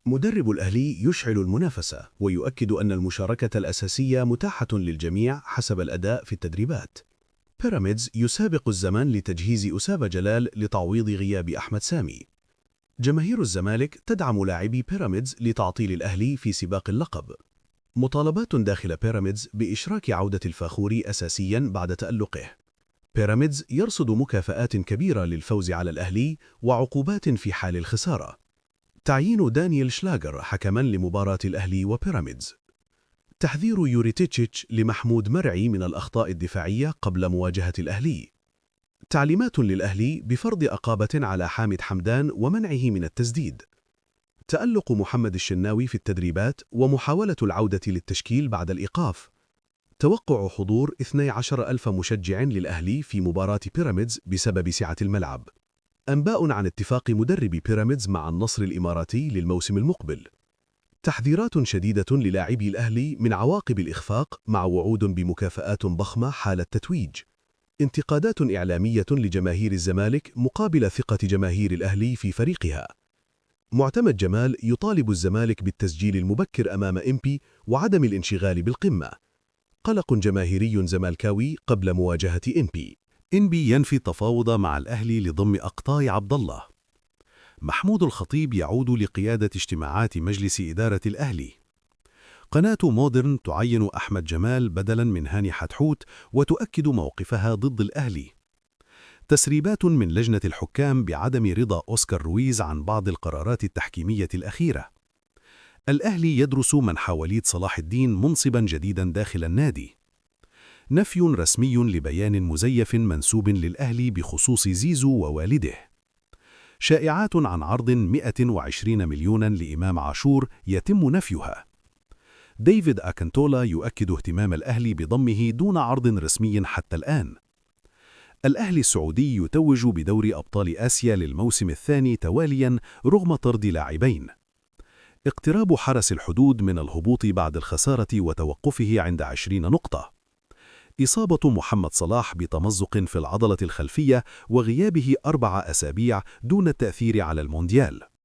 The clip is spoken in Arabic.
مدرب الأهلي يشعل المنافسة ويؤكد أن المشاركة الأساسية متاحة للجميع حسب الأداء في التدريبات. بيراميدز يسابق الزمن لتجهيز أسامة جلال لتعويض غياب أحمد سامي. جماهير الزمالك تدعم لاعبي بيراميدز لتعطيل الأهلي في سباق اللقب. مطالبات داخل بيراميدز بإشراك عودة الفاخوري أساسياً بعد تألقه. بيراميدز يرصد مكافآت كبيرة للفوز على الأهلي وعقوبات في حال الخسارة. تعيين دانيال شلاغر حكماً لمباراة الأهلي وبيراميدز. تحذير يوريتيتشيتش لمحمود مرعي من الأخطاء الدفاعية قبل مواجهة الأهلي. تعليمات للأهلي بفرض عقابة على حامد حمدان ومنعه من التسديد. تألق محمد الشناوي في التدريبات ومحاولة العودة للتشكيل بعد الإيقاف. توقع حضور 12,000 مشجع للأهلي في مباراة بيراميدز بسبب سعة الملعب. أنباء عن اتفاق مدرب بيراميدز مع النصر الإماراتي للموسم المقبل. تحذيرات شديدة للاعبي الأهلي من عواقب الإخفاق مع وعود بمكافآت ضخمة حال التتويج. انتقادات إعلامية لجماهير الزمالك مقابل ثقة جماهير الأهلي في فريقها. معتمد جمال يطالب الزمالك بالتسجيل المبكر أمام إمبي وعدم الانشغال بالقمة. قلق جماهيري زمالكاوي قبل مواجهة إنبي ينفي التفاوض مع الأهلي لضم أقطاع عبد الله. محمود الخطيب يعود لقيادة اجتماعات مجلس إدارة الأهلي. قناة مودرن تعين أحمد جمال بدلاً من هاني حتحوت وتؤكد موقفها ضد الأهلي. تسريبات من لجنة الحكام بعدم رضا أوسكار رويز عن بعض القرارات التحكيمية الأخيرة. الأهلي يدرس منحى وليد صلاح الدين منصباً جديداً داخل النادي. نفي رسمي لبيان مزيف منسوب للأهلي بخصوص زيزو ووالده. شائعات عن عرض 120 مليوناً لإمام عاشور يتم نفيها. ديفيد أكنتولا يؤكد اهتمام الأهلي بضمه دون عرض رسمي حتى الآن. الأهلي السعودي يتوج بدوري أبطال آسيا للموسم الثاني توالياً رغم طرد لاعبين. اقتراب حرس الحدود من الهبوط بعد الخسارة وتوقفه عند 20 نقطة. إصابة محمد صلاح بتمزق في العضلة الخلفية وغيابه 4 أسابيع دون التأثير على المونديال.